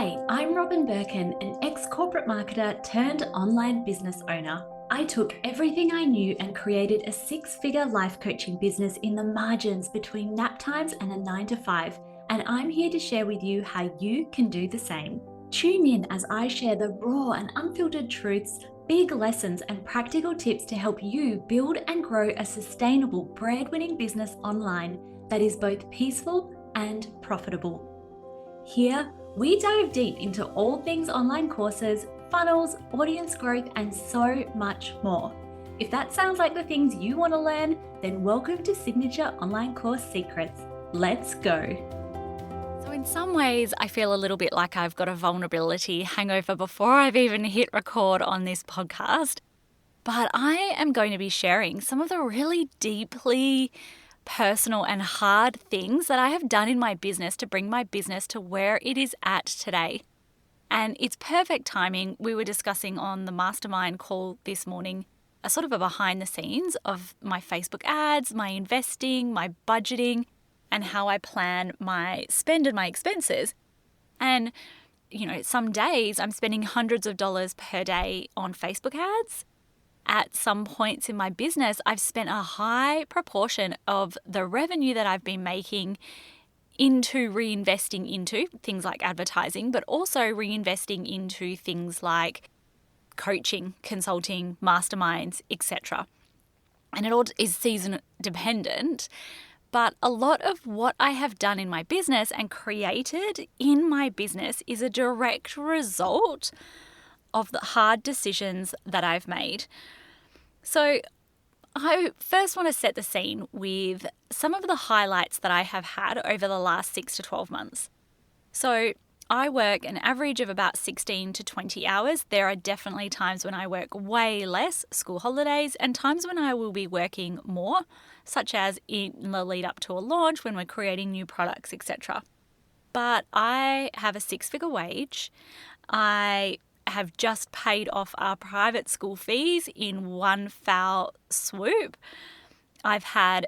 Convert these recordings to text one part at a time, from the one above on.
Hi, I'm Robin Birkin, an ex-corporate marketer turned online business owner. I took everything I knew and created a six-figure life coaching business in the margins between nap times and a 9 to 5, and I'm here to share with you how you can do the same. Tune in as I share the raw and unfiltered truths, big lessons, and practical tips to help you build and grow a sustainable bread-winning business online that is both peaceful and profitable. Here, we dive deep into all things online courses, funnels, audience growth, and so much more. If that sounds like the things you want to learn, then welcome to Signature Online Course Secrets. Let's go. So in some ways, I feel a little bit like I've got a vulnerability hangover before I've even hit record on this podcast. But I am going to be sharing some of the really deeply personal and hard things that I have done in my business to bring my business to where it is at today. And it's perfect timing. We were discussing on the mastermind call this morning a sort of a behind the scenes of my Facebook ads, my investing, my budgeting, and how I plan my spend and my expenses. And, some days I'm spending hundreds of dollars per day on Facebook ads. At some points in my business, I've spent a high proportion of the revenue that I've been making into reinvesting into things like advertising, but also reinvesting into things like coaching, consulting, masterminds, etc. And it all is season dependent. But a lot of what I have done in my business and created in my business is a direct result of the hard decisions that I've made. So I first want to set the scene with some of the highlights that I have had over the last 6 to 12 months. So I work an average of about 16 to 20 hours. There are definitely times when I work way less, school holidays, and times when I will be working more, such as in the lead up to a launch when we're creating new products, etc. But I have a six-figure wage. I have just paid off our private school fees in one foul swoop. I've had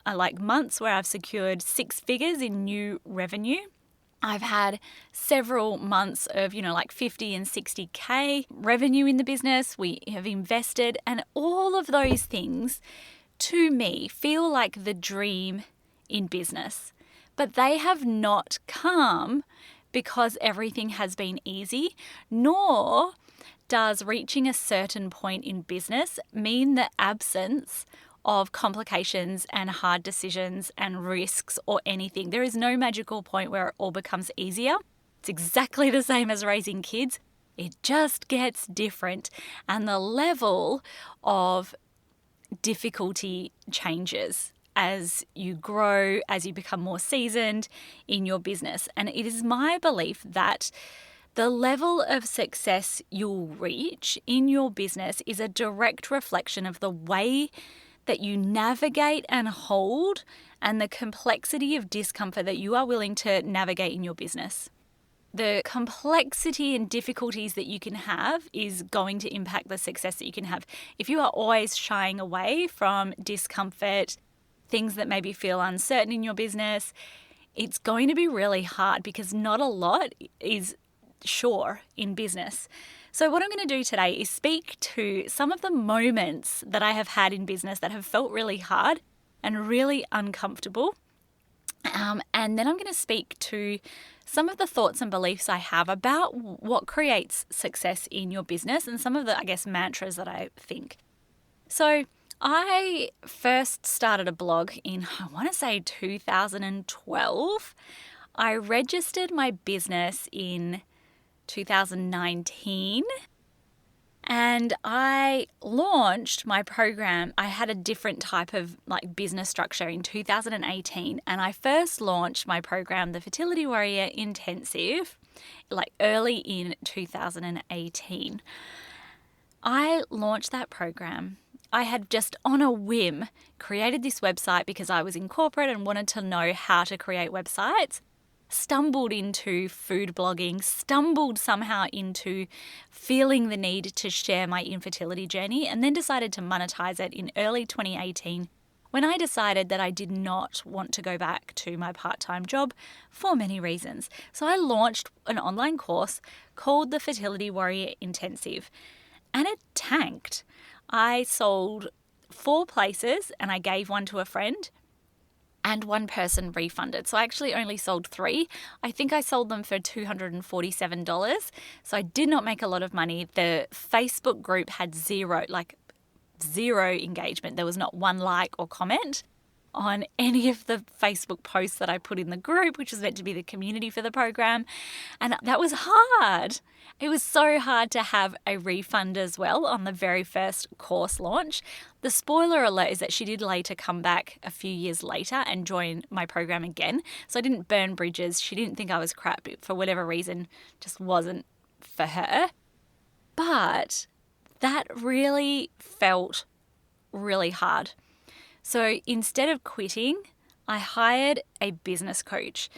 months where I've secured six figures in new revenue. I've had several months of, 50 and 60K revenue in the business. We have invested, and all of those things to me feel like the dream in business. But they have not come because everything has been easy, nor does reaching a certain point in business mean the absence of complications and hard decisions and risks or anything. There is no magical point where it all becomes easier. It's exactly the same as raising kids. It just gets different, and the level of difficulty changes as you grow, as you become more seasoned in your business. And it is my belief that the level of success you'll reach in your business is a direct reflection of the way that you navigate and hold and the complexity of discomfort that you are willing to navigate in your business. The complexity and difficulties that you can have is going to impact the success that you can have. If you are always shying away from discomfort, things that maybe feel uncertain in your business, it's going to be really hard because not a lot is sure in business. So what I'm going to do today is speak to some of the moments that I have had in business that have felt really hard and really uncomfortable. And then I'm going to speak to some of the thoughts and beliefs I have about what creates success in your business and some of the, mantras that I think. So I first started a blog in, 2012. I registered my business in 2019 and I launched my program. I had a different type of business structure in 2018, and I first launched my program, the Fertility Warrior Intensive, early in 2018. I launched that program. I had just on a whim created this website because I was in corporate and wanted to know how to create websites. Stumbled into food blogging, stumbled somehow into feeling the need to share my infertility journey, and then decided to monetize it in early 2018 when I decided that I did not want to go back to my part-time job for many reasons. So I launched an online course called the Fertility Warrior Intensive, and it tanked. I sold 4 places and I gave one to a friend, and one person refunded. So I actually only sold 3. I think I sold them for $247. So I did not make a lot of money. The Facebook group had zero engagement. There was not one like or comment on any of the Facebook posts that I put in the group, which was meant to be the community for the program. And that was hard. It was so hard to have a refund as well on the very first course launch. The spoiler alert is that she did later come back a few years later and join my program again. So I didn't burn bridges. She didn't think I was crap for whatever reason, just wasn't for her. But that really felt really hard. So instead of quitting, I hired a business coach,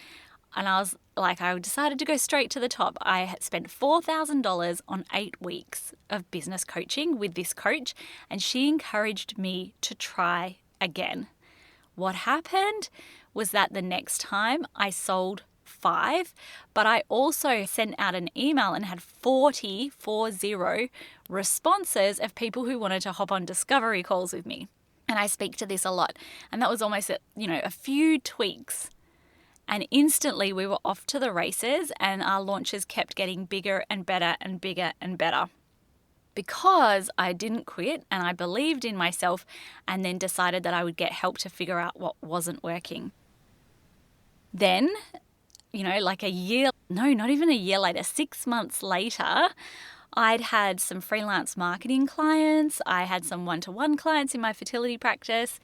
and I decided to go straight to the top. I had spent $4,000 on 8 weeks of business coaching with this coach, and she encouraged me to try again. What happened was that the next time I sold 5, but I also sent out an email and had 40 responses of people who wanted to hop on discovery calls with me. And I speak to this a lot. And that was almost, a few tweaks. And instantly we were off to the races, and our launches kept getting bigger and better and bigger and better. Because I didn't quit and I believed in myself, and then decided that I would get help to figure out what wasn't working. Then, not even a year later, 6 months later, I'd had some freelance marketing clients. I had some one-to-one clients in my fertility practice.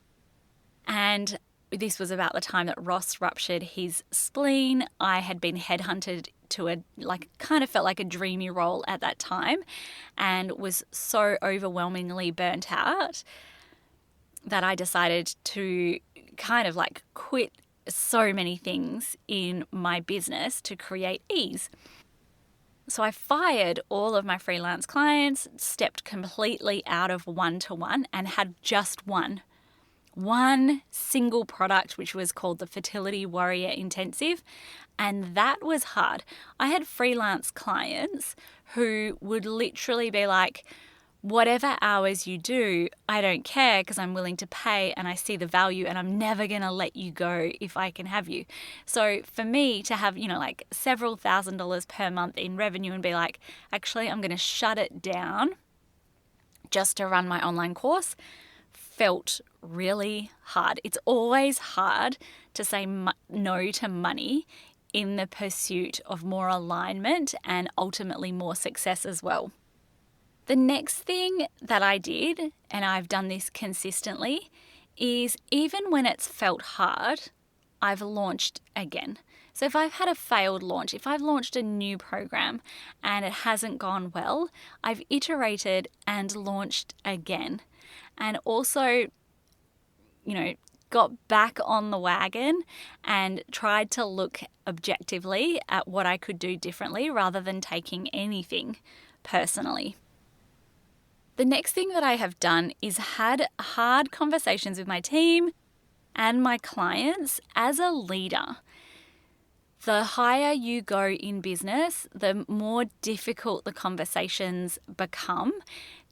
And this was about the time that Ross ruptured his spleen. I had been headhunted to kind of felt like a dreamy role at that time, and was so overwhelmingly burnt out that I decided to kind of quit so many things in my business to create ease. So I fired all of my freelance clients, stepped completely out of one-to-one, and had just one single product, which was called the Fertility Warrior Intensive. And that was hard. I had freelance clients who would literally be like, whatever hours you do, I don't care because I'm willing to pay and I see the value, and I'm never going to let you go if I can have you. So for me to have, several $1,000s per month in revenue and be like, actually, I'm going to shut it down just to run my online course, felt really hard. It's always hard to say no to money in the pursuit of more alignment and ultimately more success as well. The next thing that I did, and I've done this consistently, is even when it's felt hard, I've launched again. So if I've had a failed launch, if I've launched a new program and it hasn't gone well, I've iterated and launched again. And also, got back on the wagon and tried to look objectively at what I could do differently rather than taking anything personally. The next thing that I have done is had hard conversations with my team and my clients as a leader. The higher you go in business, the more difficult the conversations become.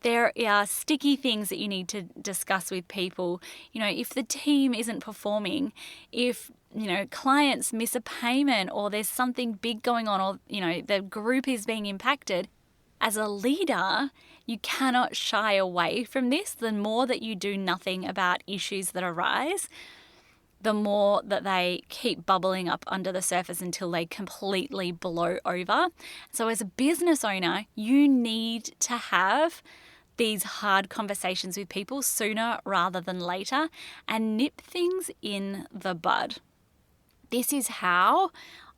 There are sticky things that you need to discuss with people. If the team isn't performing, if, clients miss a payment, or there's something big going on, or, the group is being impacted, as a leader, you cannot shy away from this. The more that you do nothing about issues that arise, the more that they keep bubbling up under the surface until they completely blow over. So as a business owner, you need to have these hard conversations with people sooner rather than later and nip things in the bud. This is how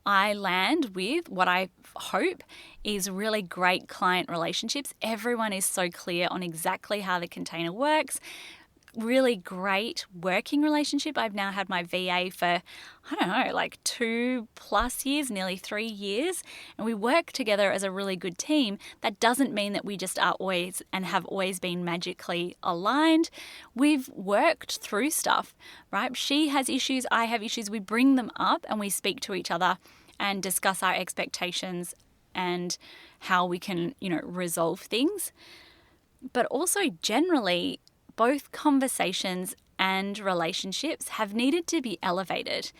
I land with what I hope is really great client relationships. Everyone is so clear on exactly how the container works. really great working relationship. I've now had my VA for, 2+ years, nearly 3 years, and we work together as a really good team. That doesn't mean that we just are always and have always been magically aligned. We've worked through stuff, right? She has issues, I have issues. We bring them up and we speak to each other and discuss our expectations and how we can, resolve things. But also generally, both conversations and relationships have needed to be elevated.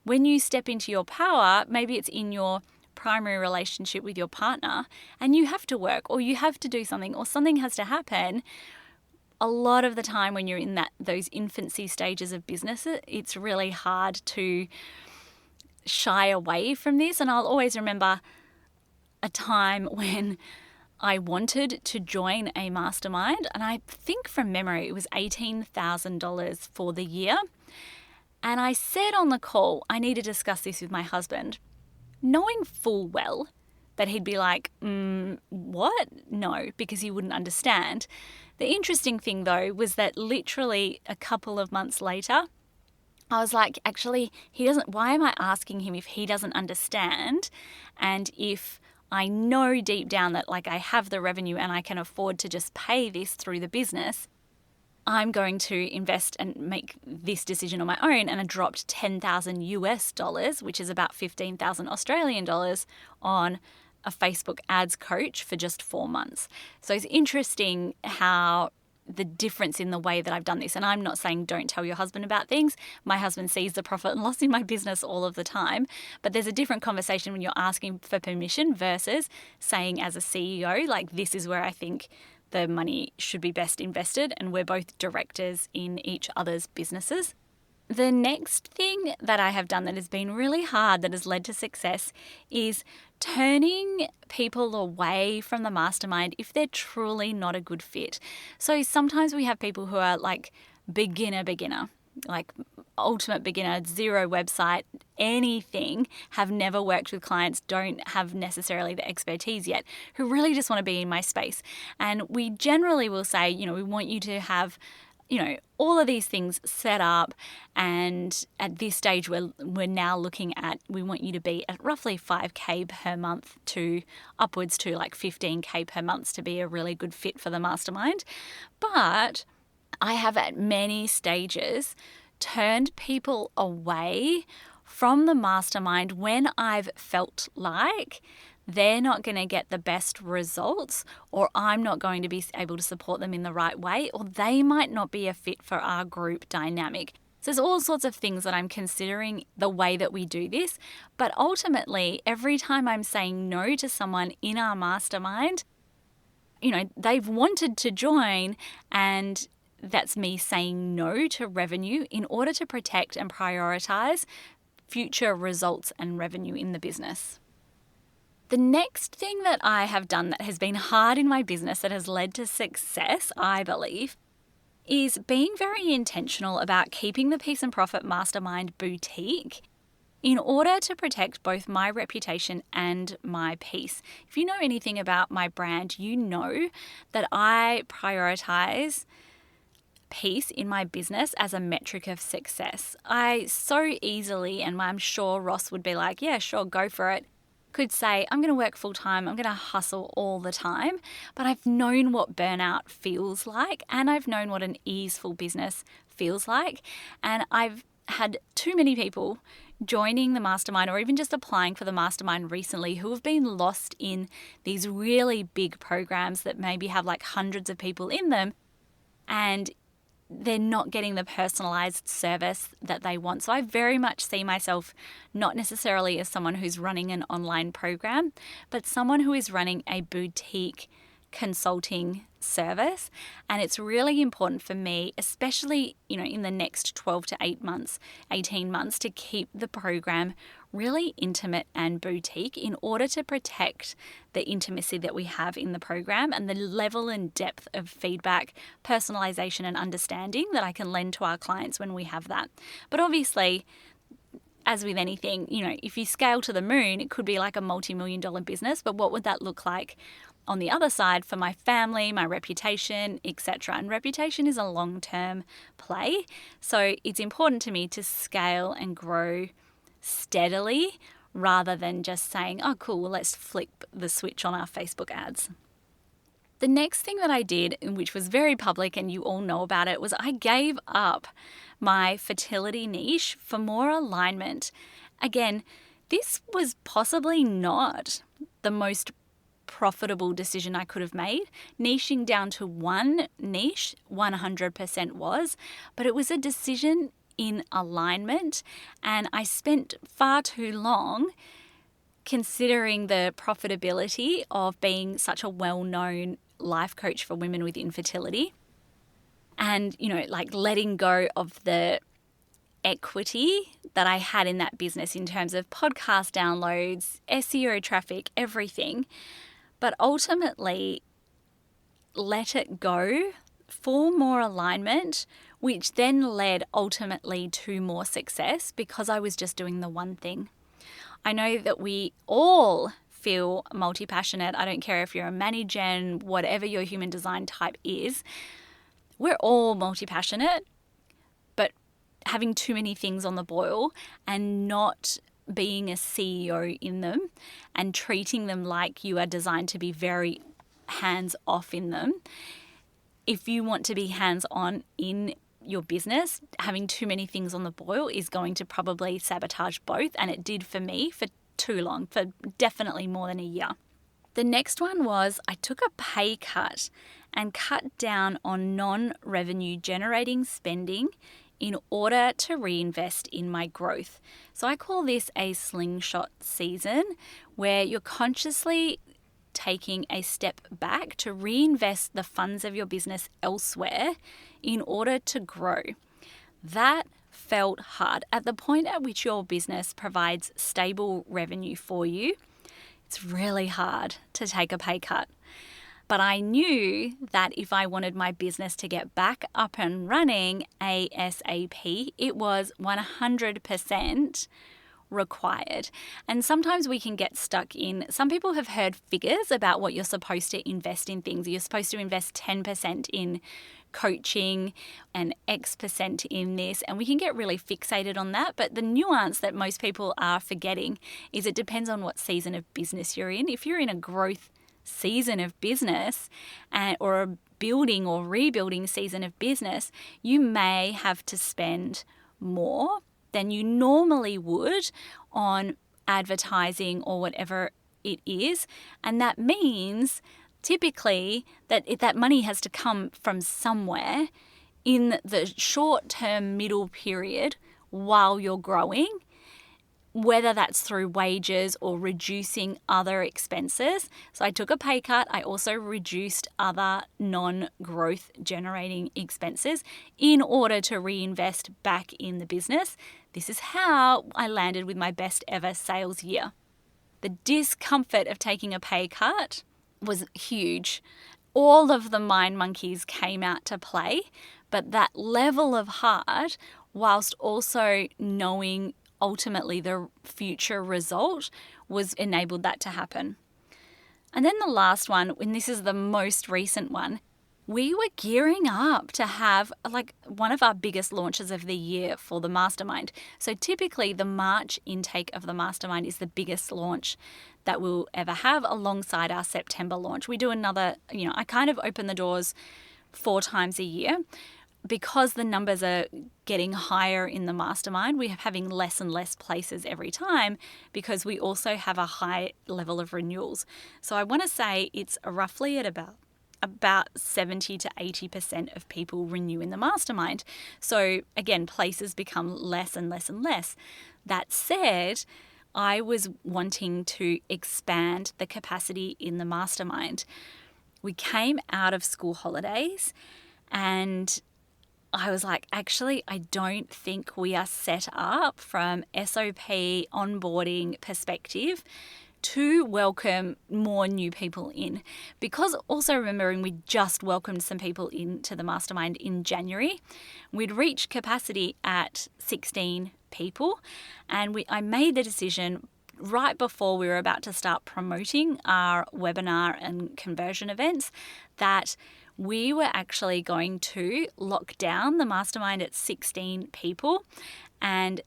When you step into your power, maybe it's in your primary relationship with your partner, and you have to work or you have to do something or something has to happen. A lot of the time when you're in those infancy stages of business, it's really hard to shy away from this. And I'll always remember a time when I wanted to join a mastermind, and I think from memory it was $18,000 for the year. And I said on the call, I need to discuss this with my husband, knowing full well that he'd be like, what? No, because he wouldn't understand. The interesting thing though was that literally a couple of months later, I was like, actually, why am I asking him if he doesn't understand? And if I know deep down that I have the revenue and I can afford to just pay this through the business, I'm going to invest and make this decision on my own. And I dropped $10,000, which is about 15,000 Australian dollars, on a Facebook ads coach for just 4 months. So it's interesting how the difference in the way that I've done this. And I'm not saying don't tell your husband about things. My husband sees the profit and loss in my business all of the time. But there's a different conversation when you're asking for permission versus saying as a CEO, this is where I think the money should be best invested. And we're both directors in each other's businesses. The next thing that I have done that has been really hard that has led to success is turning people away from the mastermind if they're truly not a good fit. So sometimes we have people who are beginner, ultimate beginner, zero website, anything, have never worked with clients, don't have necessarily the expertise yet, who really just want to be in my space. And we generally will say, we want you to have all of these things set up, and at this stage we're now looking at, we want you to be at roughly $5,000 per month to upwards to $15,000 per month to be a really good fit for the mastermind. But I have at many stages turned people away from the mastermind when I've felt like they're not going to get the best results, or I'm not going to be able to support them in the right way, or they might not be a fit for our group dynamic. So there's all sorts of things that I'm considering the way that we do this. But ultimately, every time I'm saying no to someone in our mastermind, they've wanted to join, and that's me saying no to revenue in order to protect and prioritize future results and revenue in the business. The next thing that I have done that has been hard in my business that has led to success, I believe, is being very intentional about keeping the Peace and Profit Mastermind boutique in order to protect both my reputation and my peace. If you know anything about my brand, you know that I prioritize peace in my business as a metric of success. I so easily, and I'm sure Ross would be like, yeah, sure, go for it, could say, I'm going to work full time, I'm going to hustle all the time, but I've known what burnout feels like, and I've known what an easeful business feels like, and I've had too many people joining the mastermind or even just applying for the mastermind recently who have been lost in these really big programs that maybe have hundreds of people in them, and they're not getting the personalized service that they want. So I very much see myself not necessarily as someone who's running an online program, but someone who is running a boutique consulting service. And it's really important for me, especially, in the next 12 to 18 months, to keep the program really intimate and boutique in order to protect the intimacy that we have in the program and the level and depth of feedback, personalization and understanding that I can lend to our clients when we have that. But obviously, as with anything, if you scale to the moon, it could be like a multi-million-dollar business, but what would that look like on the other side for my family, my reputation, etc.? And reputation is a long-term play. So it's important to me to scale and grow steadily rather than just saying, oh, cool, well, let's flip the switch on our Facebook ads. The next thing that I did, which was very public and you all know about it, was I gave up my fertility niche for more alignment. Again, this was possibly not the most profitable decision I could have made. Niching down to one niche 100% was, but it was a decision in alignment, and I spent far too long considering the profitability of being such a well-known life coach for women with infertility and, like letting go of the equity that I had in that business in terms of podcast downloads, SEO traffic, everything, but ultimately let it go for more alignment, which then led ultimately to more success because I was just doing the one thing. I know that we all feel multi-passionate. I don't care if you're a mani-gen, whatever your human design type is. We're all multi-passionate, but having too many things on the boil and not being a CEO in them and treating them like you are designed to be very hands-off in them. If you want to be hands-on in your business, having too many things on the boil is going to probably sabotage both, and it did for me for too long, for definitely more than a year. The next one was I took a pay cut and cut down on non-revenue generating spending in order to reinvest in my growth. So I call this a slingshot season, where you're consciously taking a step back to reinvest the funds of your business elsewhere in order to grow. That felt hard. At the point at which your business provides stable revenue for you, it's really hard to take a pay cut. But I knew that if I wanted my business to get back up and running ASAP, it was 100% required. And sometimes we can get stuck in, some people have heard figures about what you're supposed to invest in things. You're supposed to invest 10% in coaching and X% in this, and we can get really fixated on that. But the nuance that most people are forgetting is it depends on what season of business you're in. If you're in a growth season of business or a building or rebuilding season of business, you may have to spend more than you normally would on advertising or whatever it is. And that means typically that money has to come from somewhere in the short-term middle period while you're growing, whether that's through wages or reducing other expenses. So I took a pay cut. I also reduced other non-growth generating expenses in order to reinvest back in the business. This is how I landed with my best ever sales year. The discomfort of taking a pay cut was huge. All of the mind monkeys came out to play, but that level of hard, whilst also knowing ultimately the future result, was enabled that to happen. And then the last one, and this is the most recent one, we were gearing up to have like one of our biggest launches of the year for the mastermind. So typically the March intake of the mastermind is the biggest launch that we'll ever have alongside our September launch. We do another, I kind of open the doors 4 times a year. Because the numbers are getting higher in the mastermind, we're having less and less places every time because we also have a high level of renewals. So I want to say it's roughly at about 70 to 80% of people renew in the mastermind. So again, places become less and less and less. That said, I was wanting to expand the capacity in the mastermind. We came out of school holidays and I was like, actually, I don't think we are set up from SOP onboarding perspective to welcome more new people in. Because also remembering we just welcomed some people into the mastermind in January. We'd reached capacity at 16 people. And I made the decision right before we were about to start promoting our webinar and conversion events that we were actually going to lock down the mastermind at 16 people and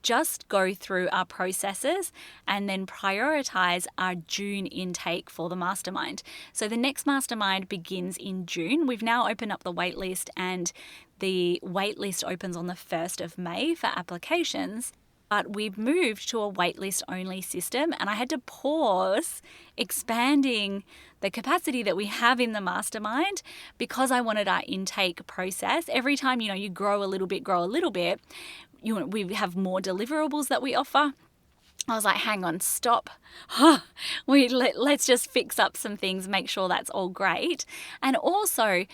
just go through our processes and then prioritize our June intake for the mastermind. So the next mastermind begins in June. We've now opened up the waitlist, and the waitlist opens on the 1st of May for applications. But we've moved to a waitlist only system, and I had to pause expanding the capacity that we have in the mastermind because I wanted our intake process. Every time, you grow a little bit, we have more deliverables that we offer. I was like, hang on, stop. Let's just fix up some things, make sure that's all great. And also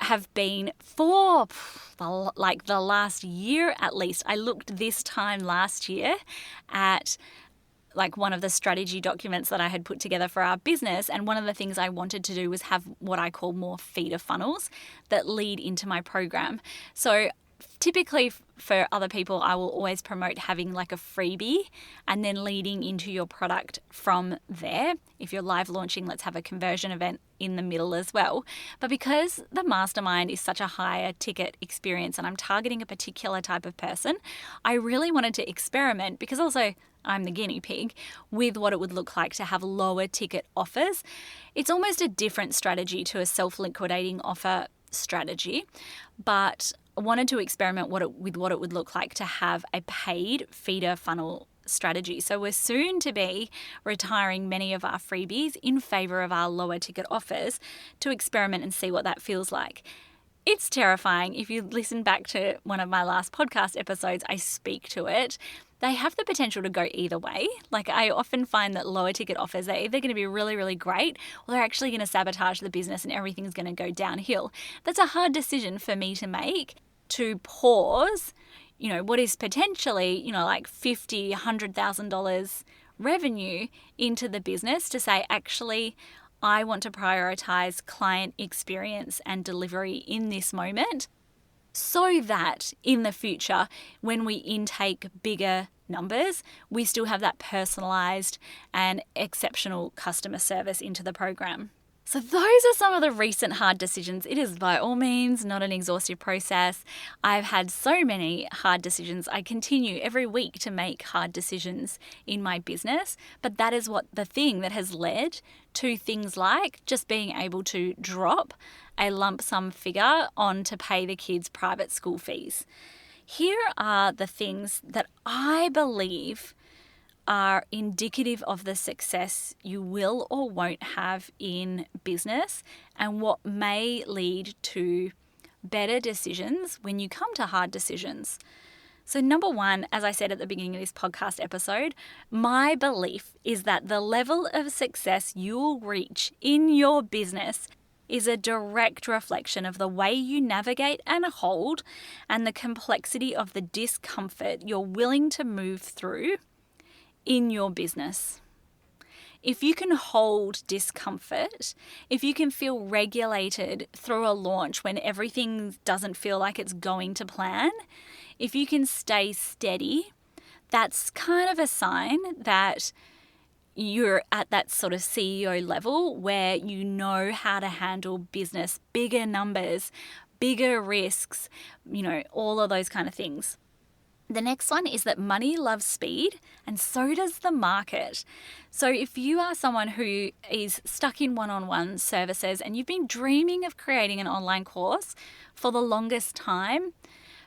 have been for the last year at least. I looked this time last year at one of the strategy documents that I had put together for our business. And one of the things I wanted to do was have what I call more feeder funnels that lead into my program. So typically for other people, I will always promote having a freebie and then leading into your product from there. If you're live launching, let's have a conversion event in the middle as well. But because the mastermind is such a higher ticket experience and I'm targeting a particular type of person, I really wanted to experiment, because also I'm the guinea pig, with what it would look like to have lower ticket offers. It's almost a different strategy to a self-liquidating offer strategy, but I wanted to experiment with what it would look like to have a paid feeder funnel strategy. So we're soon to be retiring many of our freebies in favor of our lower ticket offers to experiment and see what that feels like. It's terrifying. If you listen back to one of my last podcast episodes, I speak to it. They have the potential to go either way. I often find that lower ticket offers, they're either going to be really, really great, or they're actually going to sabotage the business and everything's going to go downhill. That's a hard decision for me to make, to pause, what is potentially, $50,000, $100,000 revenue into the business, to say, actually, I want to prioritize client experience and delivery in this moment, so that in the future, when we intake bigger numbers, we still have that personalized and exceptional customer service into the program. So those are some of the recent hard decisions. It is by all means not an exhaustive process. I've had so many hard decisions. I continue every week to make hard decisions in my business, but that is the thing that has led to things like just being able to drop a lump sum figure on to pay the kids' private school fees. Here are the things that I believe are indicative of the success you will or won't have in business, and what may lead to better decisions when you come to hard decisions. So number one, as I said at the beginning of this podcast episode, my belief is that the level of success you'll reach in your business is a direct reflection of the way you navigate and hold, and the complexity of the discomfort you're willing to move through in your business. If you can hold discomfort, if you can feel regulated through a launch when everything doesn't feel like it's going to plan, if you can stay steady, that's kind of a sign that you're at that sort of CEO level where you know how to handle business, bigger numbers, bigger risks, all of those kind of things. The next one is that money loves speed, and so does the market. So if you are someone who is stuck in one-on-one services and you've been dreaming of creating an online course for the longest time,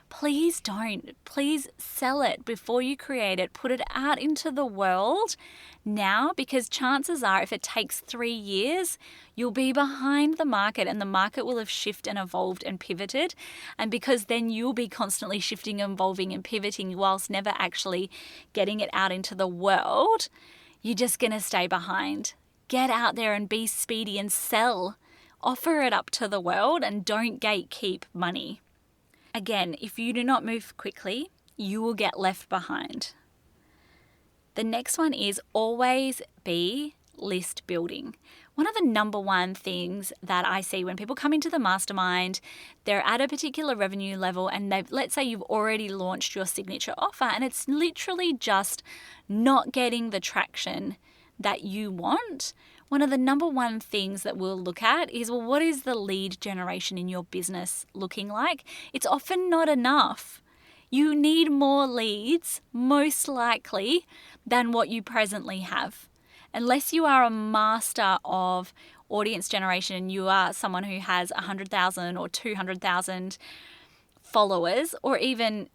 please don't. Please sell it before you create it. Put it out into the world now, because chances are if it takes 3 years, you'll be behind the market, and the market will have shifted and evolved and pivoted. And because then you'll be constantly shifting, evolving and pivoting whilst never actually getting it out into the world, you're just going to stay behind. Get out there and be speedy and sell. Offer it up to the world and don't gatekeep money. Again, if you do not move quickly, you will get left behind. The next one is always be list building. One of the number one things that I see when people come into the mastermind, they're at a particular revenue level and let's say you've already launched your signature offer and it's literally just not getting the traction that you want. One of the number one things that we'll look at is, well, what is the lead generation in your business looking like? It's often not enough. You need more leads, most likely, than what you presently have. Unless you are a master of audience generation and you are someone who has 100,000 or 200,000 followers, or even,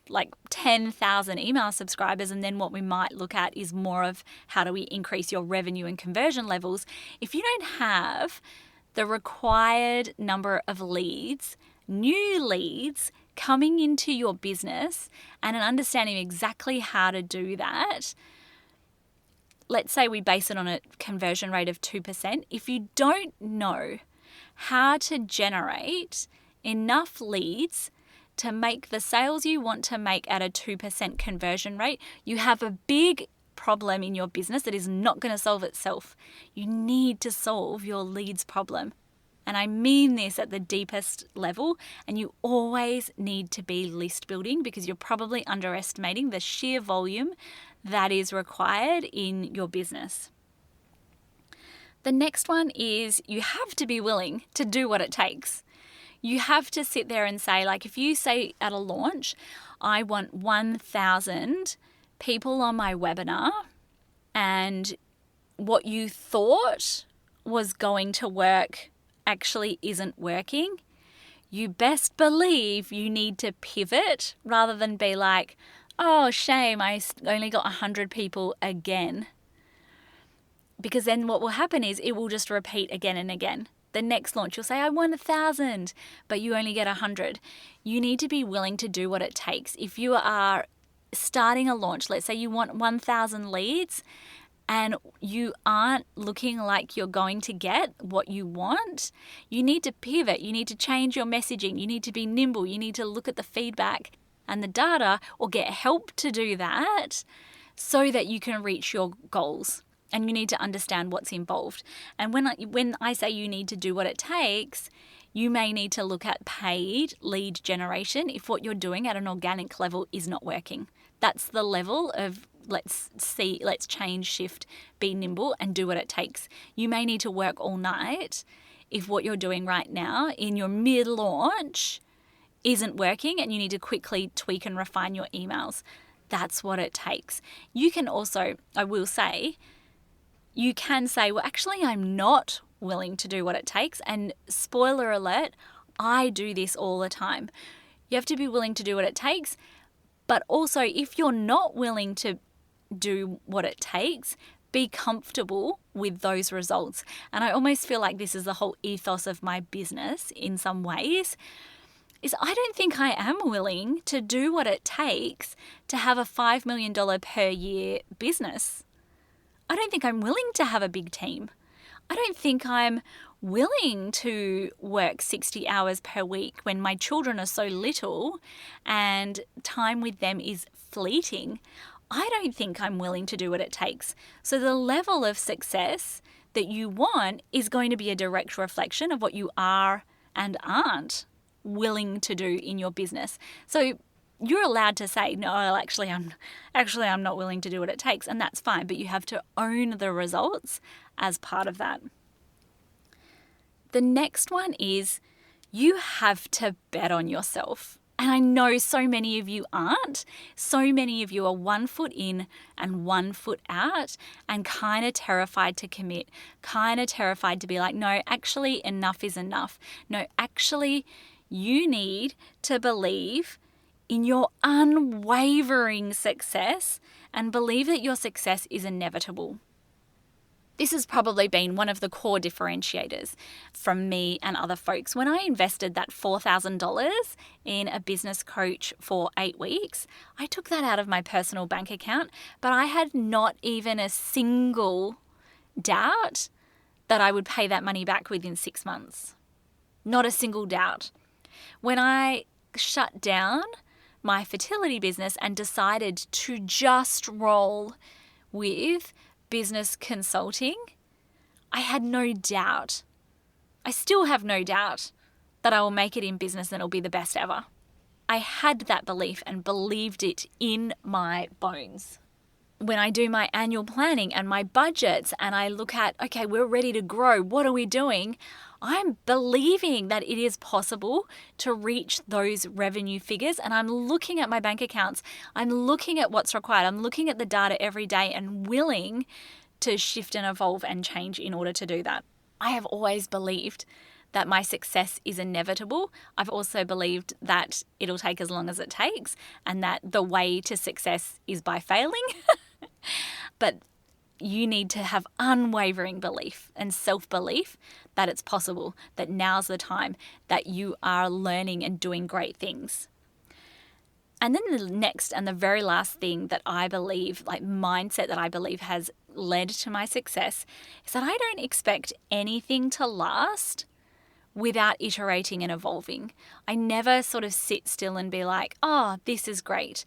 like 10,000 email subscribers, and then what we might look at is more of how do we increase your revenue and conversion levels. If you don't have the required number of leads, new leads coming into your business, and an understanding of exactly how to do that, let's say we base it on a conversion rate of 2%. If you don't know how to generate enough leads to make the sales you want to make at a 2% conversion rate, you have a big problem in your business that is not going to solve itself. You need to solve your leads problem. And I mean this at the deepest level, and you always need to be list building because you're probably underestimating the sheer volume that is required in your business. The next one is you have to be willing to do what it takes. You have to sit there and say, like if you say at a launch, I want 1,000 people on my webinar, and what you thought was going to work actually isn't working, you best believe you need to pivot rather than be like, oh, shame, I only got 100 people again. Because then what will happen is it will just repeat again and again. The next launch, you'll say, I want 1,000, but you only get 100. You need to be willing to do what it takes. If you are starting a launch, let's say you want 1,000 leads, and you aren't looking like you're going to get what you want, you need to pivot. You need to change your messaging. You need to be nimble. You need to look at the feedback and the data, or get help to do that so that you can reach your goals. And you need to understand what's involved. And when I say you need to do what it takes, you may need to look at paid lead generation if what you're doing at an organic level is not working. That's the level of let's change, shift, be nimble, and do what it takes. You may need to work all night if what you're doing right now in your mid-launch isn't working and you need to quickly tweak and refine your emails. That's what it takes. You can also, I will say, you can say, well, actually, I'm not willing to do what it takes. And spoiler alert, I do this all the time. You have to be willing to do what it takes. But also, if you're not willing to do what it takes, be comfortable with those results. And I almost feel like this is the whole ethos of my business in some ways, is I don't think I am willing to do what it takes to have a $5 million per year business. I don't think I'm willing to have a big team. I don't think I'm willing to work 60 hours per week when my children are so little and time with them is fleeting. I don't think I'm willing to do what it takes. So the level of success that you want is going to be a direct reflection of what you are and aren't willing to do in your business. So you're allowed to say, no, actually I'm not willing to do what it takes, and that's fine, but you have to own the results as part of that. The next one is you have to bet on yourself. And I know so many of you aren't. So many of you are 1 foot in and 1 foot out and kind of terrified to commit, kind of terrified to be like, no, actually enough is enough. No, actually you need to believe in your unwavering success and believe that your success is inevitable. This has probably been one of the core differentiators from me and other folks. When I invested that $4,000 in a business coach for 8 weeks, I took that out of my personal bank account, but I had not even a single doubt that I would pay that money back within 6 months. Not a single doubt. When I shut down my fertility business and decided to just roll with business consulting, I had no doubt. I still have no doubt that I will make it in business and it'll be the best ever. I had that belief and believed it in my bones. When I do my annual planning and my budgets and I look at, okay, we're ready to grow, what are we doing? I'm believing that it is possible to reach those revenue figures, and I'm looking at my bank accounts. I'm looking at what's required. I'm looking at the data every day and willing to shift and evolve and change in order to do that. I have always believed that my success is inevitable. I've also believed that it'll take as long as it takes and that the way to success is by failing. But you need to have unwavering belief and self-belief that it's possible, that now's the time, that you are learning and doing great things. And then the next and the very last thing that I believe, like mindset that I believe has led to my success, is that I don't expect anything to last without iterating and evolving. I never sort of sit still and be like, oh, this is great.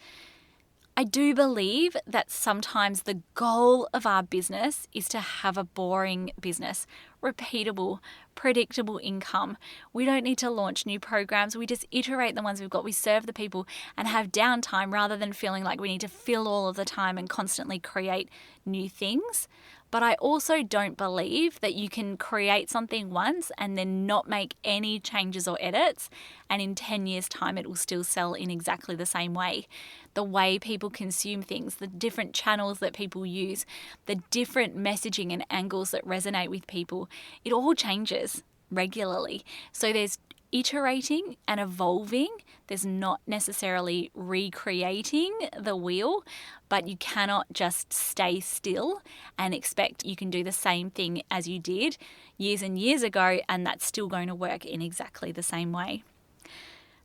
I do believe that sometimes the goal of our business is to have a boring business, repeatable, predictable income. We don't need to launch new programs. We just iterate the ones we've got. We serve the people and have downtime rather than feeling like we need to fill all of the time and constantly create new things. But I also don't believe that you can create something once and then not make any changes or edits, and in 10 years' time it will still sell in exactly the same way. The way people consume things, the different channels that people use, the different messaging and angles that resonate with people, it all changes regularly. So there's iterating and evolving. There's not necessarily recreating the wheel, but you cannot just stay still and expect you can do the same thing as you did years and years ago, and that's still going to work in exactly the same way.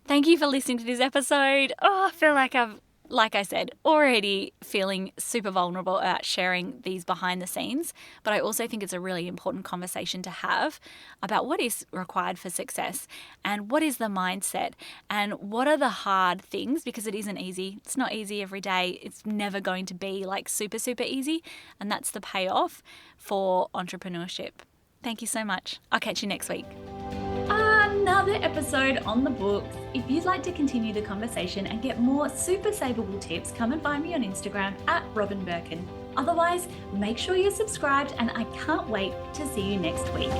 Thank you for listening to this episode. I feel like I said, already feeling super vulnerable about sharing these behind the scenes, but I also think it's a really important conversation to have about what is required for success and what is the mindset and what are the hard things, because it isn't easy. It's not easy every day. It's never going to be like super, super easy. And that's the payoff for entrepreneurship. Thank you so much. I'll catch you next week. Another episode on the books. If you'd like to continue the conversation and get more super saveable tips, come and find me on Instagram at Robin Birkin. Otherwise, make sure you're subscribed, and I can't wait to see you next week.